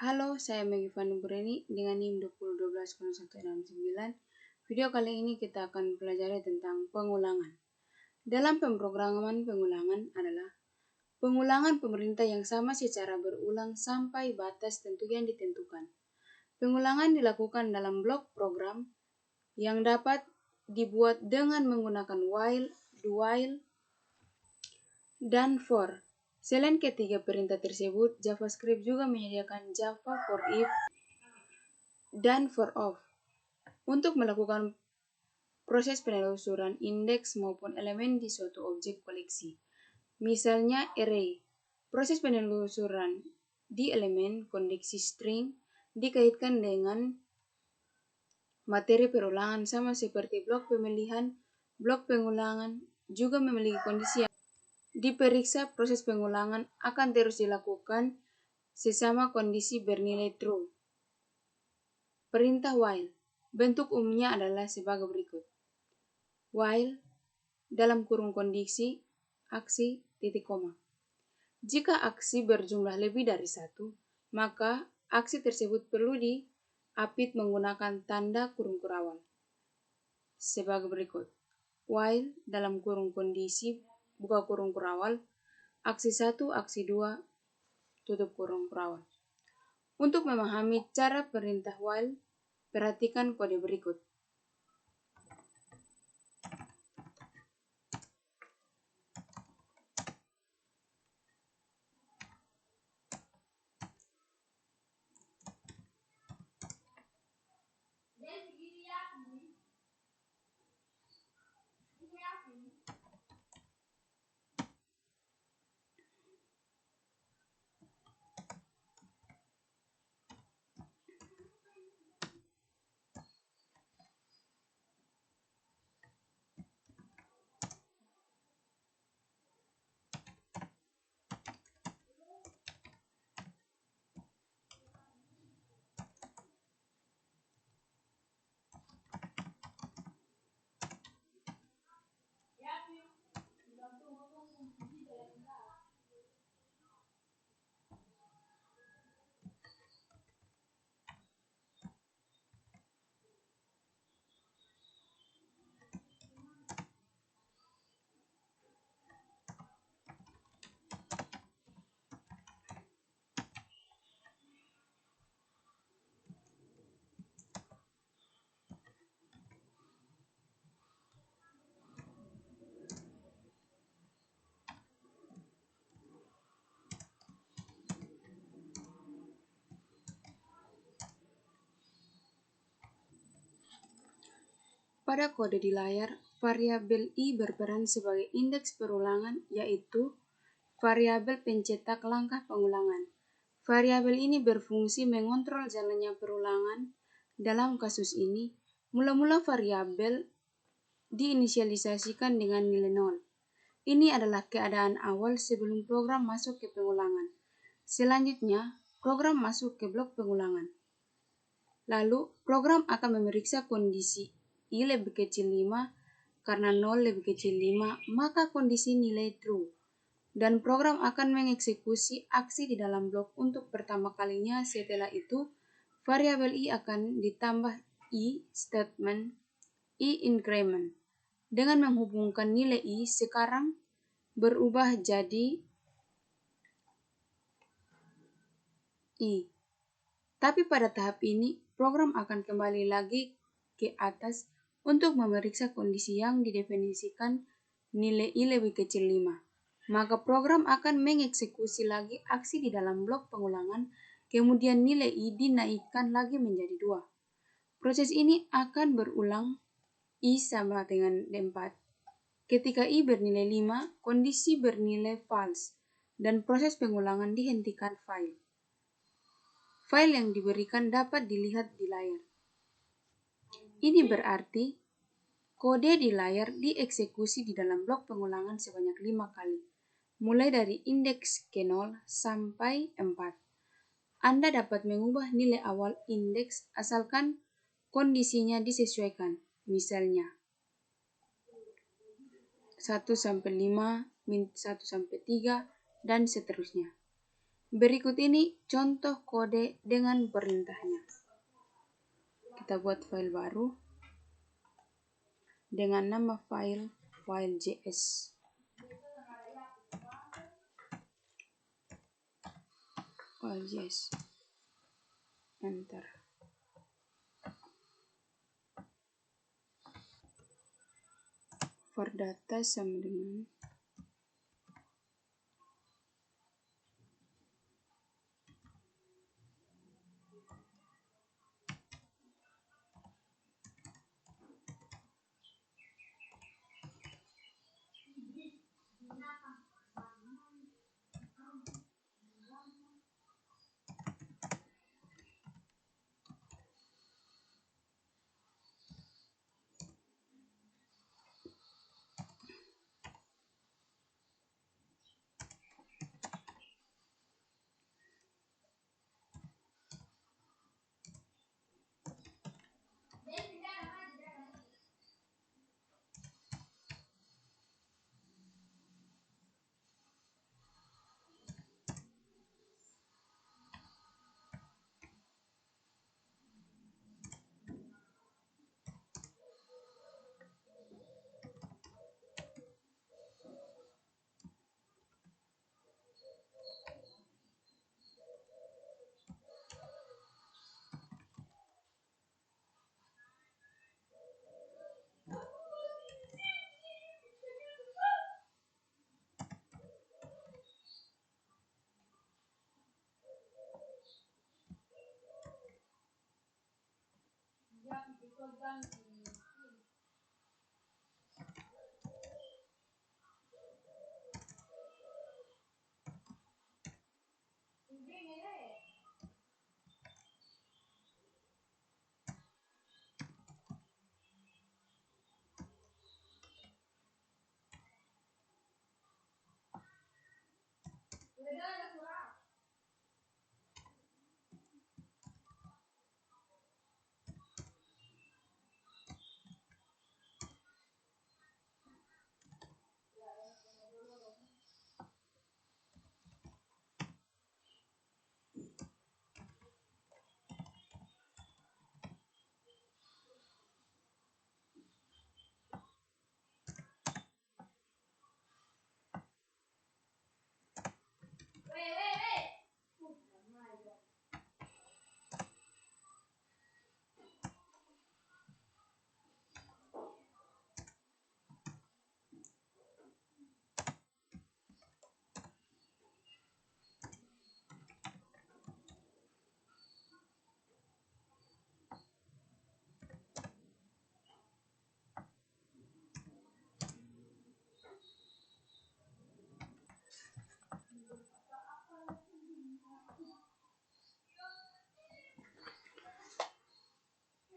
Halo, saya Maggie Fani Bureni dengan NIM 20120169. Video kali ini kita akan pelajari tentang pengulangan. Dalam pemrograman pengulangan adalah pengulangan pemerintah yang sama secara berulang sampai batas tentu yang ditentukan. Pengulangan dilakukan dalam blok program yang dapat dibuat dengan menggunakan while, do while, dan for. Selain ketiga perintah tersebut, JavaScript juga menyediakan Java for if dan for of untuk melakukan proses penelusuran indeks maupun elemen di suatu objek koleksi. Misalnya array. Proses penelusuran di elemen kondisi string dikaitkan dengan materi perulangan sama seperti blok pemilihan. Blok pengulangan juga memiliki kondisi yang diperiksa. Proses pengulangan akan terus dilakukan sesama kondisi bernilai true. Perintah while. Bentuk umumnya adalah sebagai berikut. While dalam kurung kondisi aksi titik koma. Jika aksi berjumlah lebih dari satu, maka aksi tersebut perlu diapit menggunakan tanda kurung kurawal. Sebagai berikut. While dalam kurung kondisi buka kurung kurawal, aksi 1, aksi 2, tutup kurung kurawal. Untuk memahami cara perintah while, perhatikan kode berikut. Pada kode di layar, variabel i berperan sebagai indeks perulangan, yaitu variabel pencetak langkah pengulangan. Variabel ini berfungsi mengontrol jalannya perulangan. Dalam kasus ini, mula-mula variabel diinisialisasikan dengan nilai 0. Ini adalah keadaan awal sebelum program masuk ke pengulangan. Selanjutnya, program masuk ke blok pengulangan. Lalu, program akan memeriksa kondisi i lebih kecil 5, karena 0 lebih kecil 5, maka kondisi nilai true. Dan program akan mengeksekusi aksi di dalam blok untuk pertama kalinya. Setelah itu, variabel i akan ditambah i statement i increment dengan menghubungkan nilai i sekarang berubah jadi i. Tapi pada tahap ini, program akan kembali lagi ke atas untuk memeriksa kondisi yang didefinisikan nilai i lebih kecil 5. Maka program akan mengeksekusi lagi aksi di dalam blok pengulangan, kemudian nilai i dinaikkan lagi menjadi 2. Proses ini akan berulang i sama dengan 4. Ketika i bernilai 5, kondisi bernilai false, dan proses pengulangan dihentikan file. File yang diberikan dapat dilihat di layar. Ini berarti kode di layar dieksekusi di dalam blok pengulangan sebanyak 5 kali, mulai dari indeks ke 0 sampai 4. Anda dapat mengubah nilai awal indeks asalkan kondisinya disesuaikan, misalnya 1 sampai 5, min 1 sampai 3, dan seterusnya. Berikut ini contoh kode dengan perintahnya. Kita buat file baru dengan nama file.js. File.js. Enter. For data sama dengan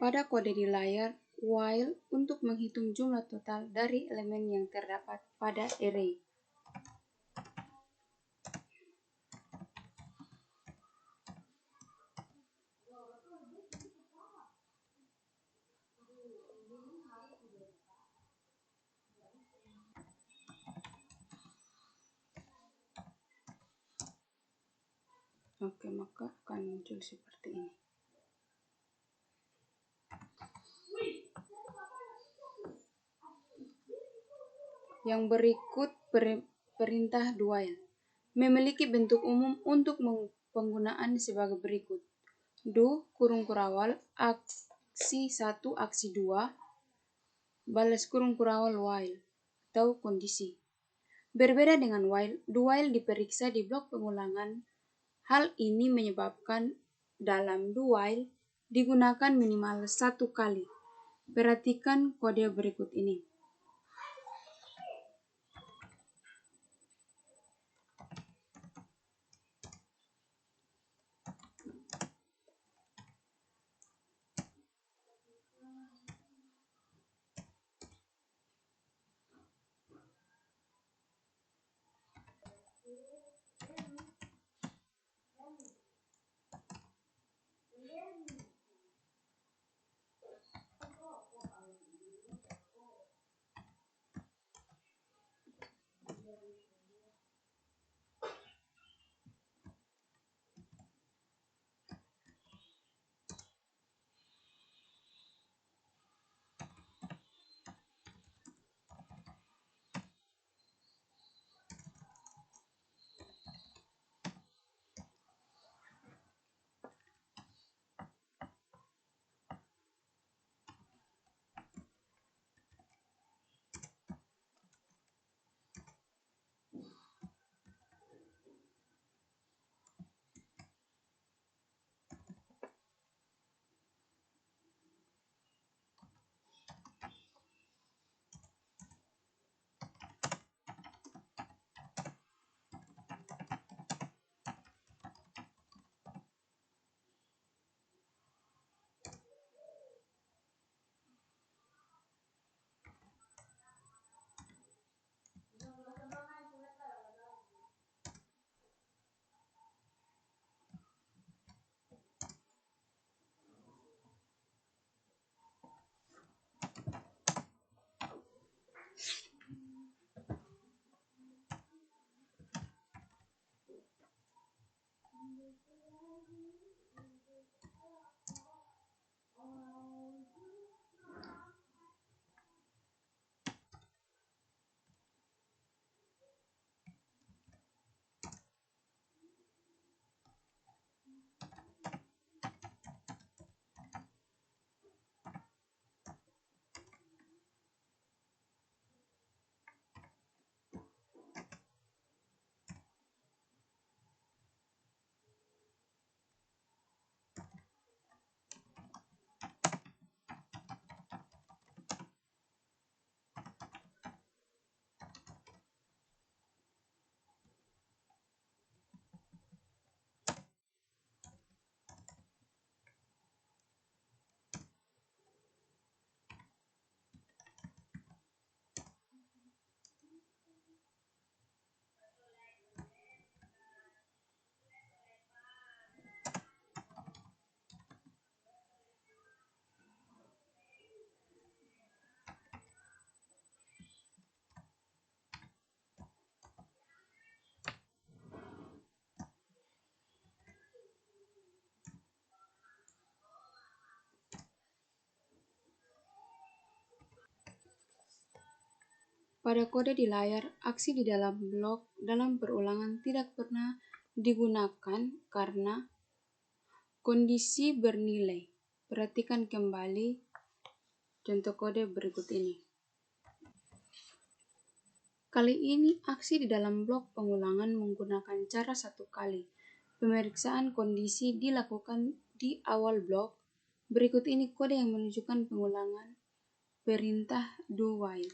pada kode di layar while untuk menghitung jumlah total dari elemen yang terdapat pada array. Oke, maka akan muncul seperti ini. Yang berikut perintah while memiliki bentuk umum untuk penggunaan sebagai berikut. Do kurung kurawal aksi 1 aksi 2 balas kurung kurawal while atau kondisi. Berbeda dengan while, do while diperiksa di blok pengulangan. Hal ini menyebabkan dalam do while digunakan minimal 1 kali. Perhatikan kode berikut ini. Pada kode di layar, aksi di dalam blok dalam perulangan tidak pernah digunakan karena kondisi bernilai. Perhatikan kembali contoh kode berikut ini. Kali ini aksi di dalam blok pengulangan menggunakan cara satu kali. Pemeriksaan kondisi dilakukan di awal blok. Berikut ini kode yang menunjukkan pengulangan perintah do while.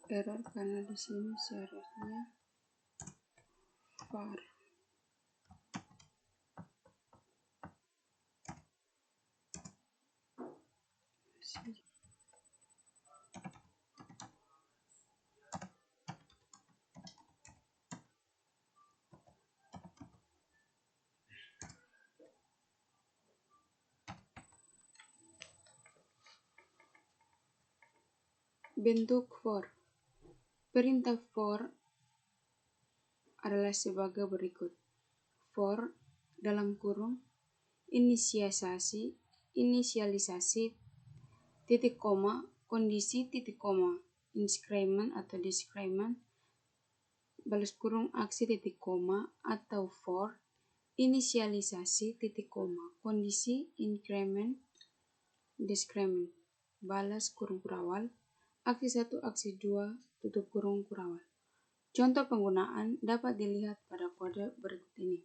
Error karena di sini seharusnya var. Bentuk for. Perintah for adalah sebagai berikut. for dalam kurung inisialisasi titik koma kondisi titik koma increment atau discrement balas kurung aksi titik koma atau for inisialisasi titik koma kondisi increment discrement balas kurung kurawal aksi 1 aksi 2 tutup kurung kurawal. Contoh penggunaan dapat dilihat pada kode berikut ini.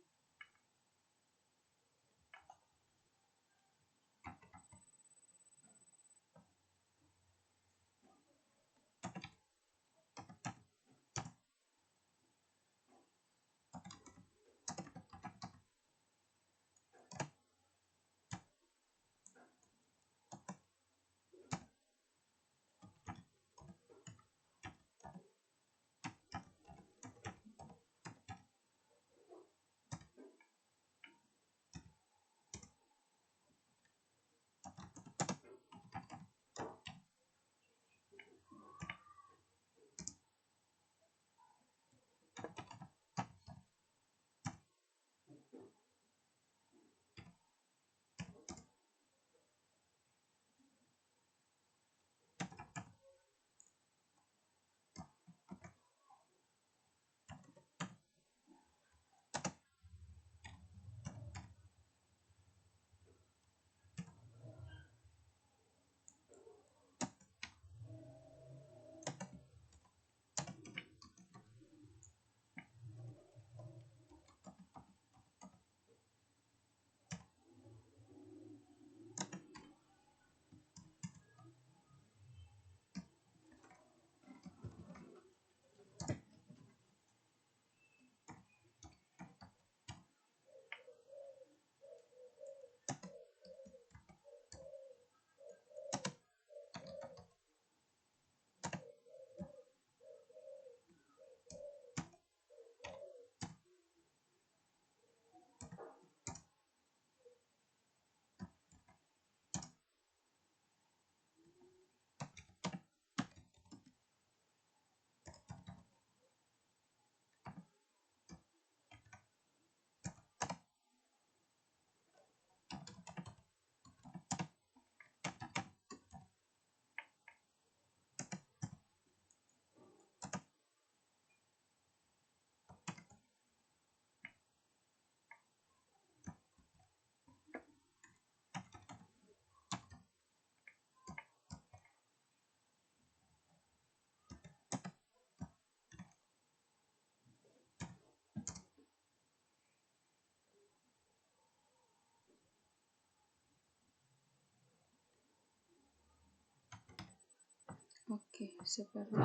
Oke, seperti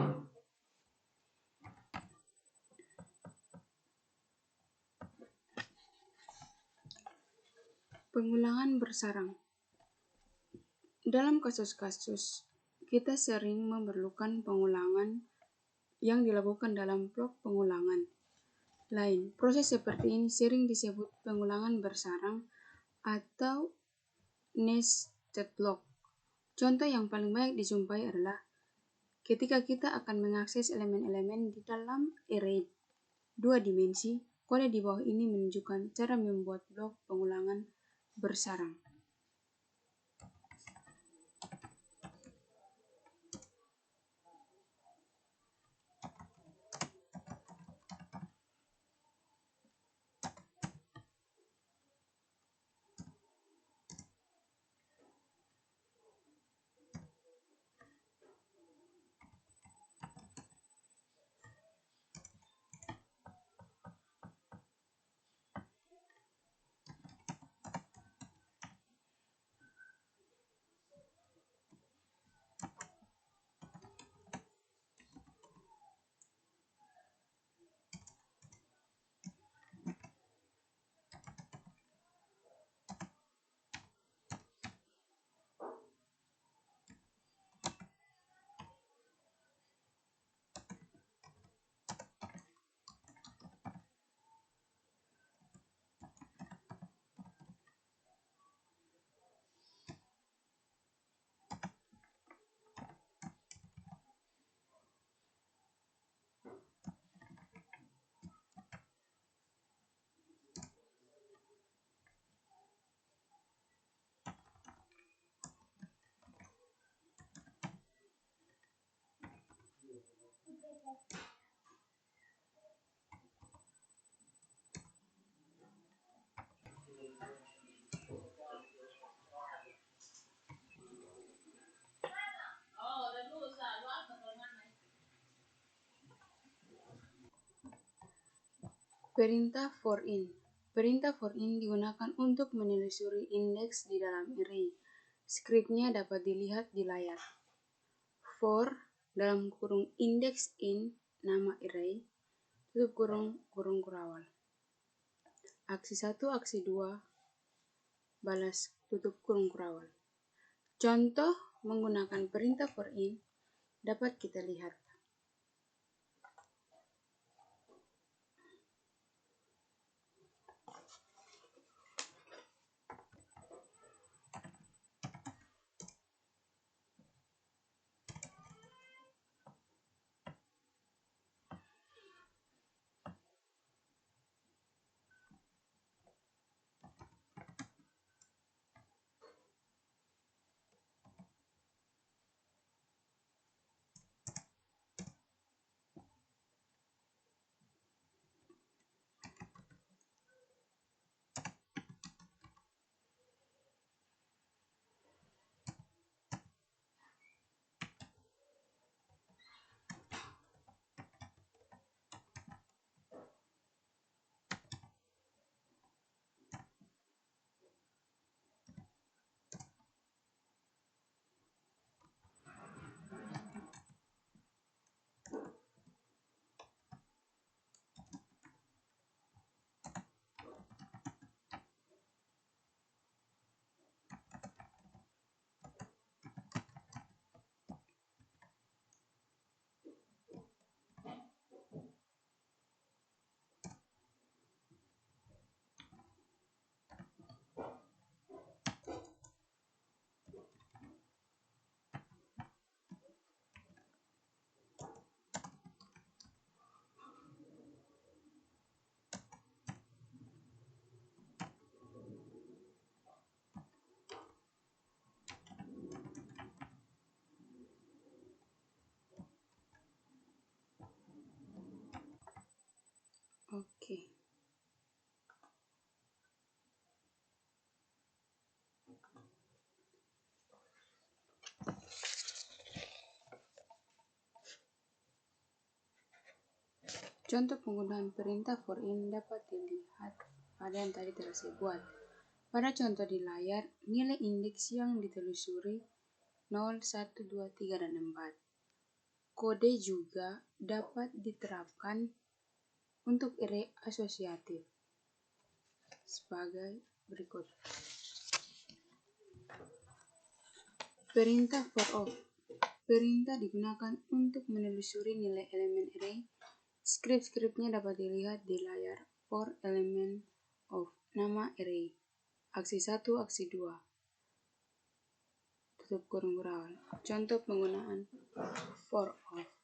pengulangan bersarang. Dalam kasus-kasus, kita sering memerlukan pengulangan yang dilakukan dalam blok pengulangan lain. Proses seperti ini sering disebut pengulangan bersarang atau nested block. Contoh yang paling banyak dijumpai adalah ketika kita akan mengakses elemen-elemen di dalam array 2 dimensi, kode di bawah ini menunjukkan cara membuat blok pengulangan bersarang. Perintah for in. Perintah for in digunakan untuk menelusuri indeks di dalam array. Skripnya dapat dilihat di layar. For dalam kurung index in nama array, tutup kurung kurung kurawal. Aksi 1, aksi 2, balas tutup kurung kurawal. Contoh menggunakan perintah for in dapat kita lihat. Oke. Contoh penggunaan perintah for in dapat dilihat pada yang tadi telah saya buat. Pada contoh di layar, nilai indeks yang ditelusuri 0, 1, 2, 3, dan 4. Kode juga dapat diterapkan untuk array asosiatif sebagai berikut. Perintah for of. Perintah digunakan untuk menelusuri nilai elemen array. Skrip-skripnya dapat dilihat di layar. For element of nama array. Aksi 1, aksi 2. Tutup kurung kurawal. Contoh penggunaan for of.